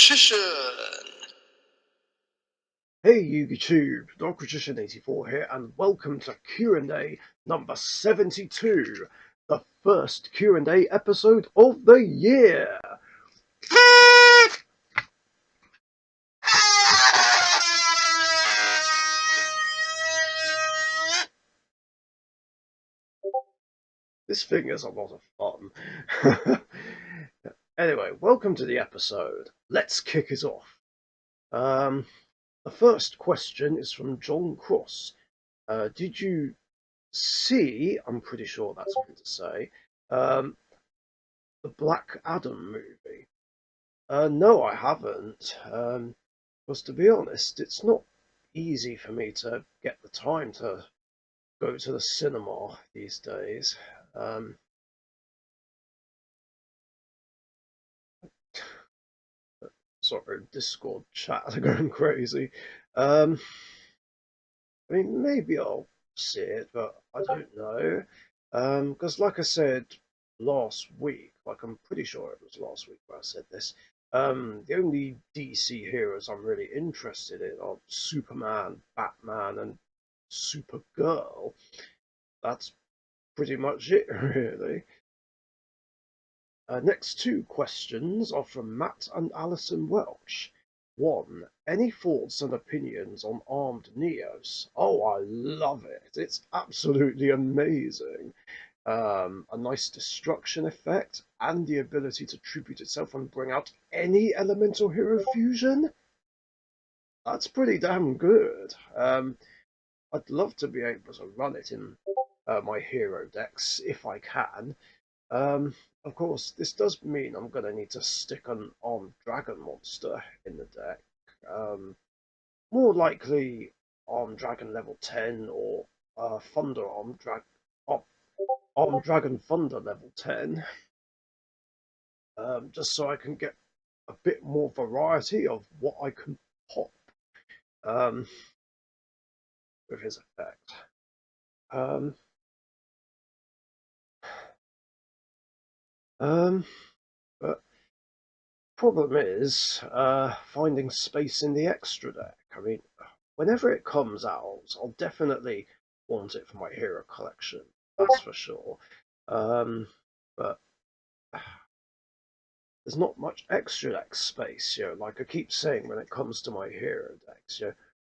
Richician. Hey YouTube, Richician 84 here, and welcome to Q&A number 72, the first Q&A episode of the year. This thing is a lot of fun. Anyway, welcome to the episode. Let's kick it off. The first question is from John Cross. Did you see, I'm pretty sure that's what to say, the Black Adam movie? No, I haven't. Because to be honest, it's not easy for me to get the time to go to the cinema these days. Sorry, Discord chat are going crazy. I mean, maybe I'll see it, but I don't know. Because, like I said last week, like I'm pretty sure it was last week where I said this. The only DC heroes I'm really interested in are Superman, Batman, and Supergirl. That's pretty much it, really. Next two questions are from Matt and Alison Welch. One, any thoughts and opinions on Armed Neos? Oh, I love it. It's absolutely amazing. A nice destruction effect and the ability to tribute itself and bring out any elemental hero fusion. That's pretty damn good. I'd love to be able to run it in my hero decks if I can. Of course, this does mean I'm going to need to stick an armed dragon monster in the deck. More likely armed dragon level 10 or thunder armed dragon thunder level 10. Just so I can get a bit more variety of what I can pop um, with his effect. Um, but problem is finding space in the extra deck. I mean, whenever it comes out, I'll definitely want it for my hero collection. That's for sure. But there's not much extra deck space, like I keep saying when it comes to my hero decks,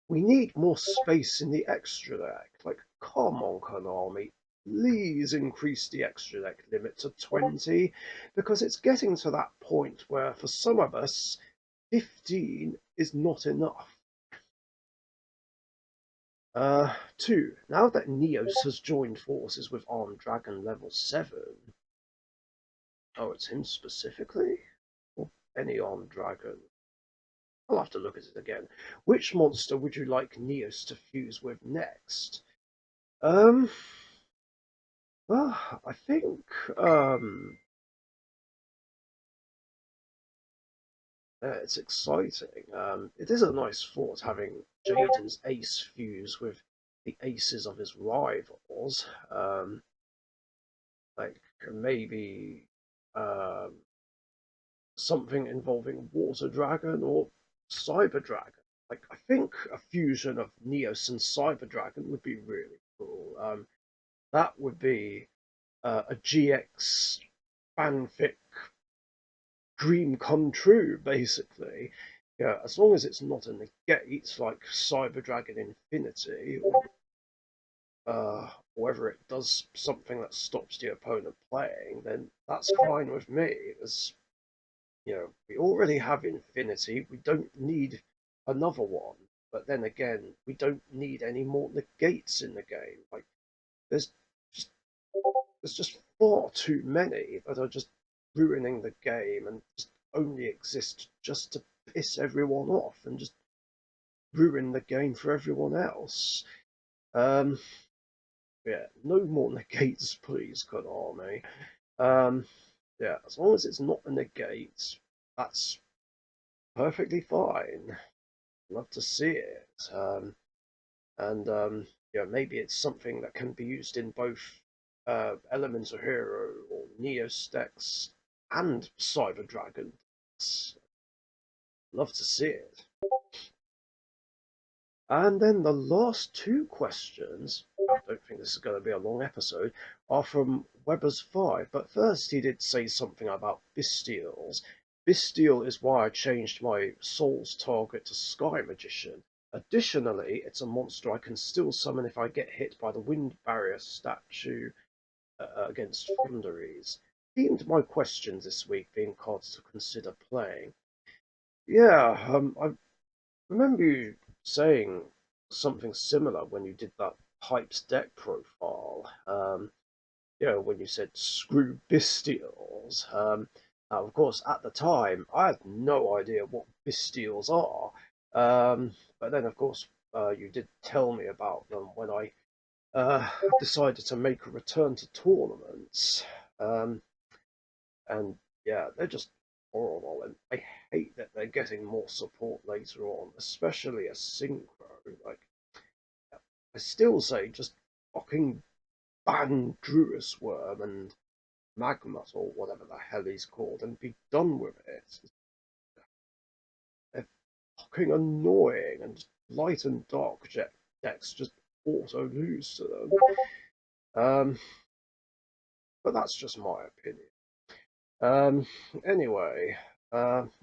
we need more space in the extra deck. Like, come on, Konami, please increase the extra deck limit to 20, because it's getting to that point where, for some of us, 15 is not enough. Two, now that Neos has joined forces with Armed Dragon level 7, oh, it's him specifically? Or any Armed Dragon? I'll have to look at it again. Which monster would you like Neos to fuse with next? Um, well, I think, it's exciting. It is a nice thought having Jaden's ace fuse with the aces of his rivals. Like maybe um, something involving Water Dragon or Cyber Dragon. Like I think a fusion of Neos and Cyber Dragon would be really cool. That would be a GX fanfic dream come true, basically. Yeah, as long as it's not a negate like Cyber Dragon Infinity, or whether it does something that stops the opponent playing, then that's fine with me. As we already have Infinity, we don't need another one. But then again, we don't need any more negates in the game. Like there's just there's just far too many that are just ruining the game and just only exist just to piss everyone off and just ruin the game for everyone else. Um, yeah, no more negates, please, Konami. Um, yeah, as long as it's not a negate, that's perfectly fine. Love to see it. And maybe it's something that can be used in both Elemental Hero or Neo decks and Cyber Dragon decks. Love to see it. And then the last two questions, I don't think this is going to be a long episode, are from Weber's 5. But first, he did say something about Bestials. Bestial is why I changed my soul's target to Sky Magician. Additionally, it's a monster I can still summon if I get hit by the wind barrier statue against Thunderies. Themed my questions this week being cards to consider playing. Yeah, I remember you saying something similar when you did that Pipes deck profile. When you said screw Bestials. Now, of course, at the time, I had no idea what Bestials are. But then, of course, you did tell me about them when I uh, decided to make a return to tournaments. Um, and yeah, they're just horrible, and I hate that they're getting more support later on, especially a synchro. Like, I still say just fucking ban Druis Worm and Magmut or whatever the hell he's called and be done with it. They're fucking annoying, and light and dark decks just auto lose to them. Um, but that's just my opinion. Um, anyway,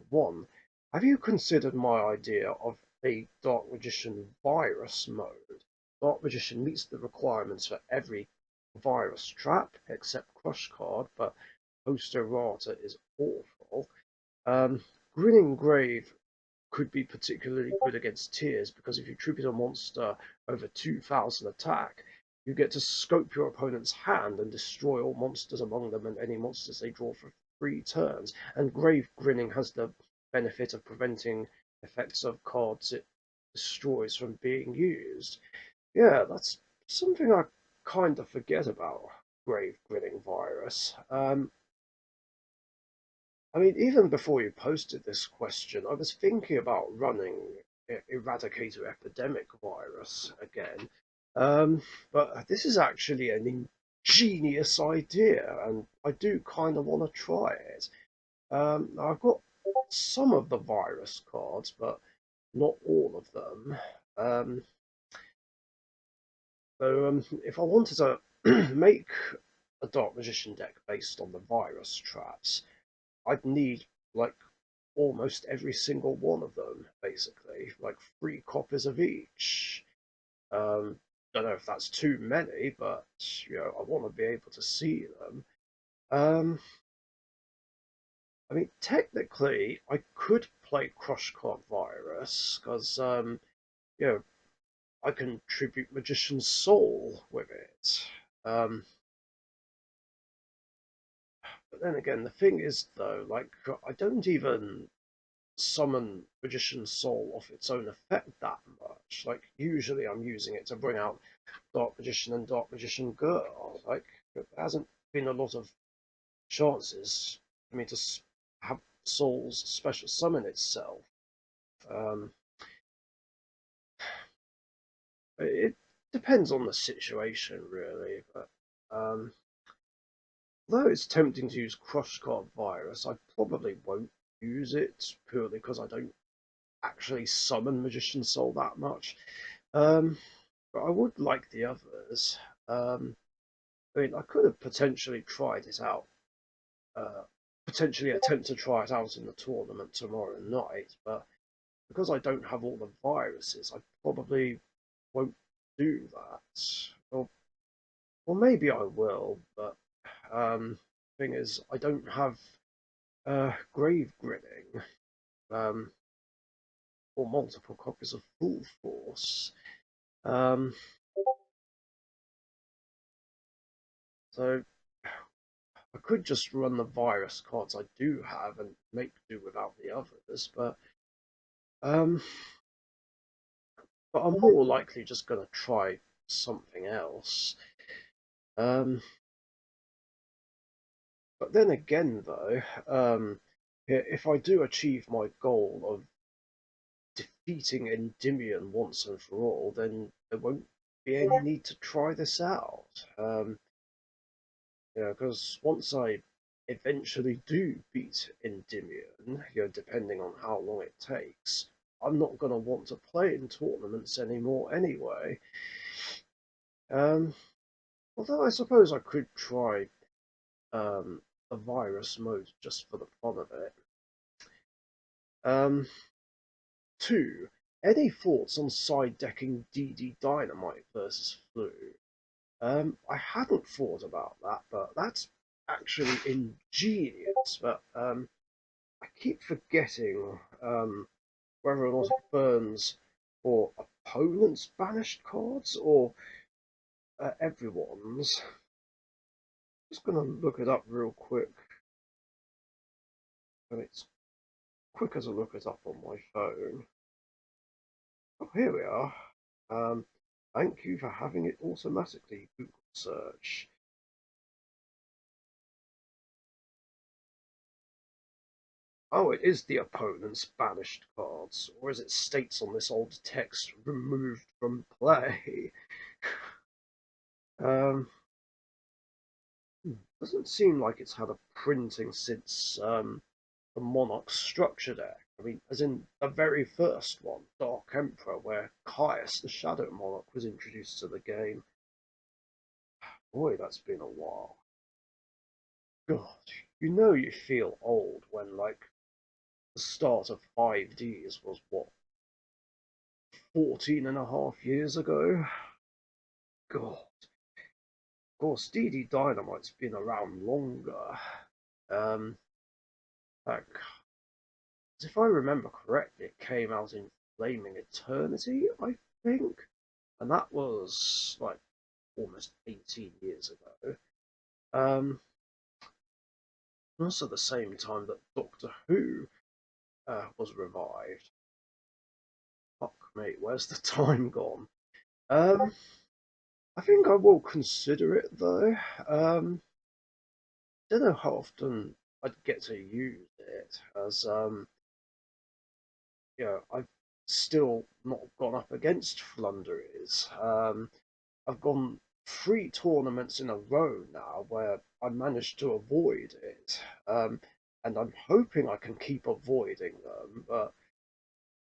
one, have you considered my idea of a Dark Magician virus mode? Dark Magician meets the requirements for every virus trap except Crush Card, but Poster Rata is awful. Um, Grinning Grave could be particularly good against Tears because if you tribute a monster over 2000 attack, you get to scope your opponent's hand and destroy all monsters among them and any monsters they draw for 3 turns. And Grave Grinning has the benefit of preventing effects of cards it destroys from being used. Yeah, that's something I kind of forget about Grave Grinning Virus. I mean, even before you posted this question, I was thinking about running Eradicator Epidemic Virus again. But this is actually an ingenious idea, and I do kind of want to try it. I've got some of the virus cards, but not all of them. Um, so if I wanted to make a Dark Magician deck based on the virus traps, I'd need like almost every single one of them, basically, like 3 copies of each. Don't know if that's too many, but I want to be able to see them. Um, I mean, technically, I could play Crush Card Virus because you know I can tribute Magician's Soul with it. Um, but then again, the thing is though, like I don't even summon Magician's Soul off its own effect that much. Like usually I'm using it to bring out Dark Magician and Dark Magician Girl. Like there hasn't been a lot of chances for me to have Soul's special summon itself. Um, it depends on the situation really, but although it's tempting to use Crush Card Virus, I probably won't use it purely because I don't actually summon Magician's Soul that much. Um, but I would like the others. I mean, I could have potentially tried it out, uh, potentially attempt to try it out in the tournament tomorrow night, but because I don't have all the viruses, I probably won't do that. Or maybe I will, but thing is, I don't have grave grinning um, or multiple copies of Full Force. Um, so I could just run the virus cards I do have and make do without the others, um, but I'm more likely just going to try something else. Um, but then again, though, if I do achieve my goal of defeating Endymion once and for all, then there won't be any need to try this out. Because once I eventually do beat Endymion, depending on how long it takes, I'm not going to want to play in tournaments anymore anyway. Um, Although I suppose I could try the virus mode just for the fun of it. Um, 2. Any thoughts on side decking DD Dynamite versus Flu? I hadn't thought about that, but that's actually ingenious. But I keep forgetting whether or not it burns for opponents' banished cards or everyone's. Just gonna look it up real quick, and it's quicker to look it up on my phone. Oh, here we are. Um, Thank you for having it automatically Google search. Oh, it is the opponent's banished cards, or as it states on this old text, removed from play. um, doesn't seem like it's had a printing since the Monarch structure deck. I mean, as in the very first one, Dark Emperor, where Caius the Shadow Monarch was introduced to the game. Boy, that's been a while. God, you feel old when, like, the start of 5Ds was, what, 14 and a half years ago? God. Of course, DD Dynamite's been around longer. Um, like, if I remember correctly, it came out in Flaming Eternity, I think, and that was like almost 18 years ago. Also the same time that Doctor Who was revived. Fuck me, where's the time gone? Um, I think I will consider it though. Don't know how often I'd get to use it, as I've still not gone up against Flunderers. I've gone 3 tournaments in a row now where I managed to avoid it, and I'm hoping I can keep avoiding them. But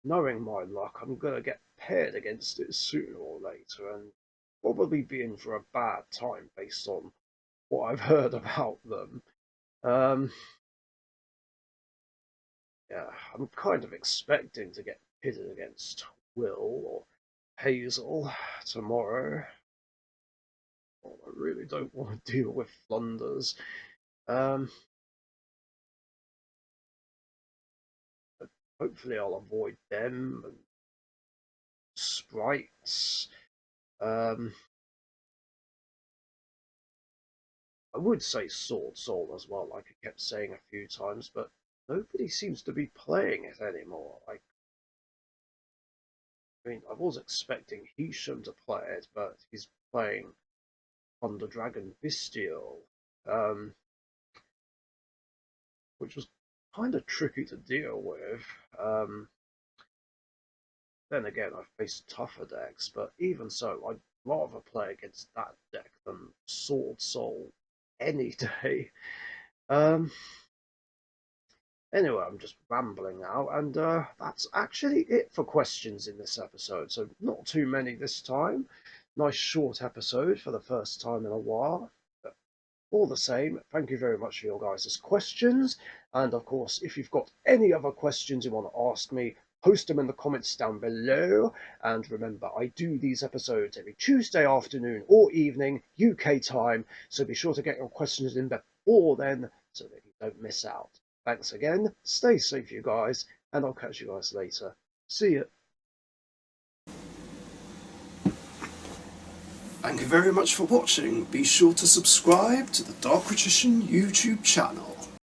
knowing my luck, I'm gonna get paired against it sooner or later, and probably be in for a bad time based on what I've heard about them. Um, yeah, I'm kind of expecting to get pitted against Will or Hazel tomorrow. Oh, I really don't want to deal with Flunders. Um, Hopefully, I'll avoid them and sprites. Um, I would say Sword Soul as well, like I kept saying a few times, but nobody seems to be playing it anymore. I mean, I was expecting Hisham to play it, but he's playing Thunder Dragon Bestial, um, which was kind of tricky to deal with. Um, then again, I've faced tougher decks, but even so, I'd rather play against that deck than Sword Soul any day. Um, Anyway, I'm just rambling now, and that's actually it for questions in this episode. So, not too many this time. Nice short episode for the first time in a while. But all the same, thank you very much for your guys' questions. And of course, if you've got any other questions you want to ask me, post them in the comments down below. And remember, I do these episodes every Tuesday afternoon or evening, UK time. So be sure to get your questions in before then so that you don't miss out. Thanks again. Stay safe, you guys, and I'll catch you guys later. See ya. Thank you very much for watching. Be sure to subscribe to the Richician YouTube channel.